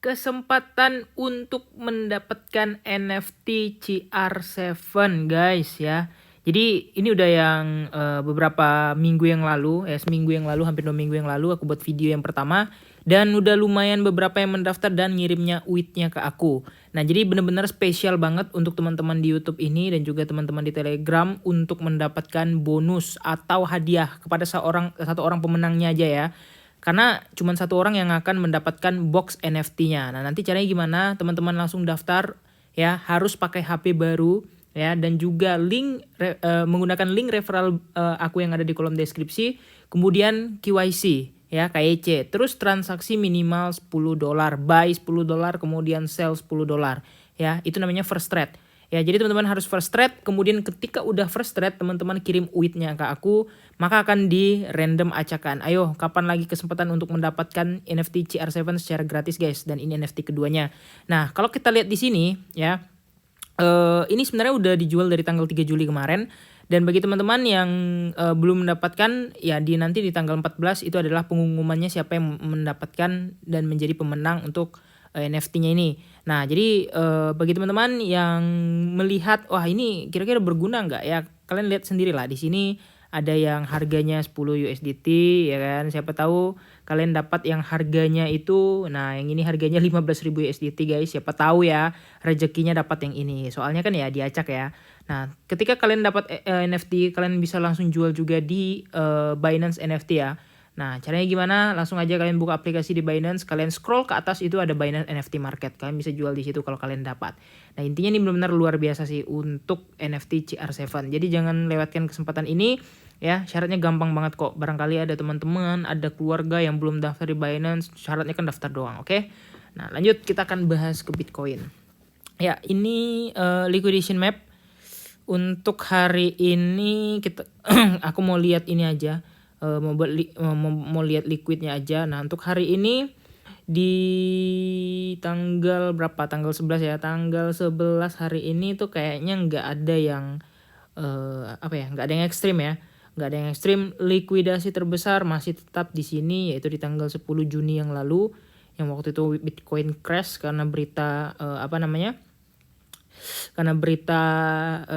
kesempatan untuk mendapatkan NFT CR7 guys ya. Jadi ini udah yang beberapa minggu yang lalu, seminggu yang lalu, hampir 2 minggu yang lalu aku buat video yang pertama. Dan udah lumayan beberapa yang mendaftar dan ngirimnya uitnya ke aku. Nah jadi bener-bener spesial banget untuk teman-teman di YouTube ini dan juga teman-teman di Telegram untuk mendapatkan bonus atau hadiah kepada satu orang pemenangnya aja ya. Karena cuma satu orang yang akan mendapatkan box NFT-nya. Nah nanti caranya gimana? Teman-teman langsung daftar ya, harus pakai HP baru ya, dan juga menggunakan link referral aku yang ada di kolom deskripsi. Kemudian KYC ya, KYC. Terus transaksi minimal $10, buy $10, kemudian sell $10 ya. Itu namanya first trade. Ya, jadi teman-teman harus first trade, kemudian ketika udah first trade, teman-teman kirim uitnya ke aku, maka akan di random acakan. Ayo, kapan lagi kesempatan untuk mendapatkan NFT CR7 secara gratis guys, dan ini NFT keduanya. Nah, kalau kita lihat di sini ya, ini sebenarnya udah dijual dari tanggal 3 Juli kemarin. Dan bagi teman-teman yang belum mendapatkan, ya nanti di tanggal 14 itu adalah pengumumannya siapa yang mendapatkan dan menjadi pemenang untuk NFT-nya ini. Nah jadi bagi teman-teman yang melihat, wah ini kira-kira berguna nggak ya, kalian lihat sendiri lah di sini. Ada yang harganya 10 USDT ya kan, siapa tahu kalian dapat yang harganya itu, nah yang ini harganya 15.000 USDT guys, siapa tahu ya rezekinya dapat yang ini, soalnya kan ya diacak ya. Nah ketika kalian dapat NFT, kalian bisa langsung jual juga di Binance NFT ya. Nah caranya gimana, langsung aja kalian buka aplikasi di Binance, kalian scroll ke atas itu ada Binance NFT Market, kalian bisa jual di situ kalau kalian dapat. Nah intinya ini benar-benar luar biasa sih untuk NFT CR7, jadi jangan lewatkan kesempatan ini ya. Syaratnya gampang banget kok, barangkali ada teman-teman, ada keluarga yang belum daftar di Binance, syaratnya kan daftar doang, oke? Nah lanjut, kita akan bahas ke Bitcoin. Ya ini liquidation map untuk hari ini. Kita aku mau lihat ini aja, mau lihat liquidnya aja. Nah untuk hari ini di tanggal berapa, tanggal 11 ya, tanggal 11 hari ini tuh kayaknya nggak ada yang nggak ada yang ekstrim ya, nggak ada yang ekstrim. Likuidasi terbesar masih tetap di sini, yaitu di tanggal 10 Juni yang lalu, yang waktu itu Bitcoin crash karena berita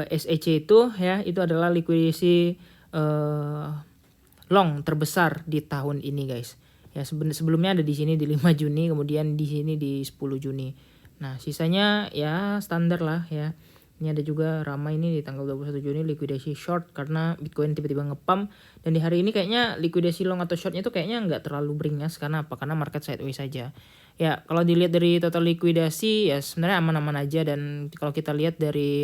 SEC itu ya, itu adalah likuidasi long terbesar di tahun ini guys. Ya sebelumnya ada di sini di 5 Juni, kemudian di sini di 10 Juni. Nah, sisanya ya standar lah ya. Ini ada juga ramai ini di tanggal 21 Juni likuidasi short karena Bitcoin tiba-tiba ngepump, dan di hari ini kayaknya likuidasi long atau shortnya itu kayaknya nggak terlalu beringas. Karena apa? Karena market sideways saja. Ya, kalau dilihat dari total likuidasi ya sebenarnya aman-aman aja. Dan kalau kita lihat dari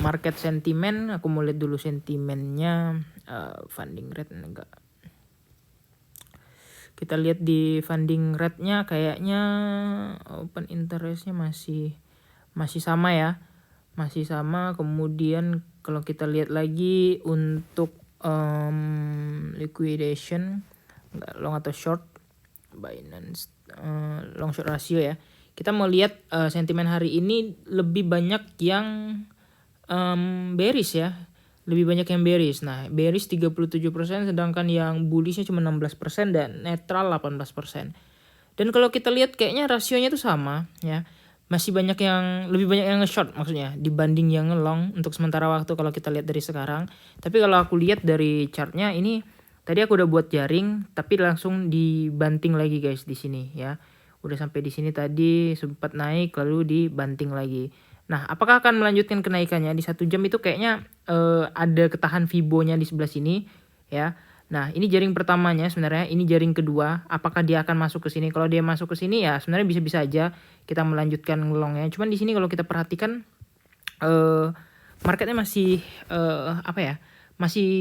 market sentiment, aku mau lihat dulu sentimennya, funding rate enggak. Kita lihat di funding rate-nya kayaknya open interest-nya masih sama ya. Masih sama. Kemudian kalau kita lihat lagi untuk liquidation, enggak long atau short, Binance long short ratio ya. Kita mau lihat sentimen hari ini lebih banyak yang bearish ya. Lebih banyak yang bearish. Nah, bearish 37%, sedangkan yang bullishnya cuma 16% dan netral 18%. Dan kalau kita lihat kayaknya rasionya itu sama ya. Masih lebih banyak yang nge-short maksudnya dibanding yang nge-long untuk sementara waktu kalau kita lihat dari sekarang. Tapi kalau aku lihat dari chartnya ini, tadi aku udah buat jaring tapi langsung dibanting lagi guys di sini ya. Udah sampai di sini tadi, sempat naik lalu dibanting lagi. Nah, apakah akan melanjutkan kenaikannya di 1 jam itu kayaknya ada ketahan Fibo-nya di sebelah sini ya. Nah, ini jaring pertamanya sebenarnya, ini jaring kedua. Apakah dia akan masuk ke sini? Kalau dia masuk ke sini ya sebenarnya bisa-bisa aja kita melanjutkan ngelongnya. Cuman di sini kalau kita perhatikan marketnya masih masih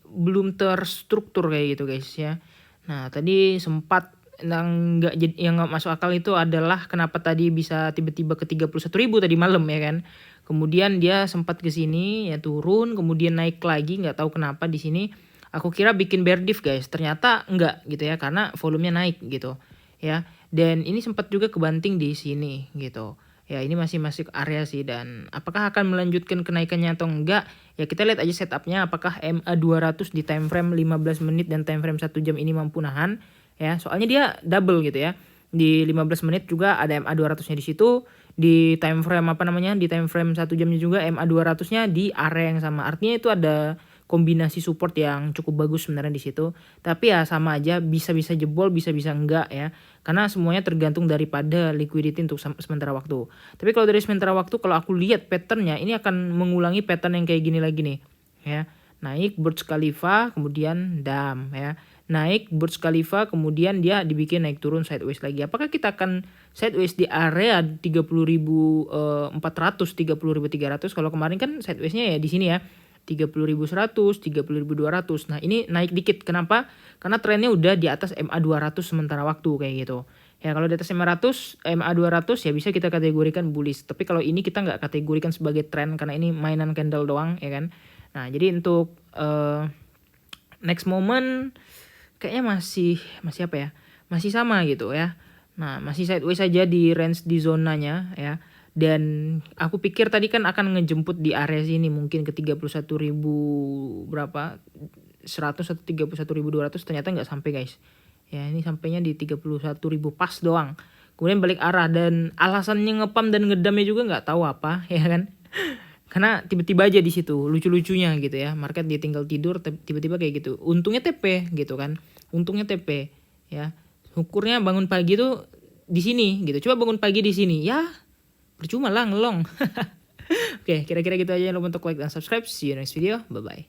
belum terstruktur kayak gitu guys ya. Nah, tadi sempat yang nggak masuk akal itu adalah kenapa tadi bisa tiba-tiba ke 31.000 tadi malam ya kan. Kemudian dia sempat ke sini ya turun, kemudian naik lagi, nggak tahu kenapa di sini. Aku kira bikin bear div guys, ternyata enggak gitu ya, karena volumenya naik gitu ya. Dan ini sempat juga kebanting di sini gitu. Ya ini masih masuk area sih, dan apakah akan melanjutkan kenaikannya atau enggak? Ya kita lihat aja setupnya, apakah MA200 di time frame 15 menit dan time frame 1 jam ini mampu nahan. Ya, soalnya dia double gitu ya. Di 15 menit juga ada MA 200-nya di situ. Di time frame di time frame 1 jamnya juga MA 200-nya di area yang sama. Artinya itu ada kombinasi support yang cukup bagus sebenarnya di situ. Tapi ya sama aja, bisa-bisa jebol, bisa-bisa enggak ya. Karena semuanya tergantung daripada liquidity untuk sementara waktu. Tapi kalau dari sementara waktu, kalau aku lihat patternnya, ini akan mengulangi pattern yang kayak gini lagi nih ya. Naik Burj Khalifa, kemudian dam ya. Naik Burj Khalifa, kemudian dia dibikin naik turun sideways lagi. Apakah kita akan sideways di area 30.400, 30.300? Kalau kemarin kan sidewaysnya ya di sini ya, 30.100, 30.200. Nah, ini naik dikit. Kenapa? Karena trennya udah di atas MA 200 sementara waktu kayak gitu. Ya, kalau di atas MA 200 ya bisa kita kategorikan bullish. Tapi kalau ini kita nggak kategorikan sebagai tren karena ini mainan candle doang ya kan. Nah, jadi untuk next moment kayaknya masih apa ya? Masih sama gitu ya. Nah, masih sideways saja di range di zonanya ya. Dan aku pikir tadi kan akan ngejemput di area sini mungkin ke 31.000 berapa? 100 atau 31.200, ternyata nggak sampai guys. Ya, ini sampainya di 31.000 pas doang. Kemudian balik arah, dan alasannya ngepam dan ngedamnya juga nggak tahu apa ya kan. Karena tiba-tiba aja di situ lucu-lucunya gitu ya, market dia tinggal tidur tiba-tiba kayak gitu. Untungnya TP gitu kan, untungnya TP ya. Ukurnya bangun pagi tuh di sini gitu. Coba bangun pagi di sini ya, percuma lah ngelong. Oke, kira-kira gitu aja. Jangan lupa untuk like dan subscribe. See you next video, bye bye.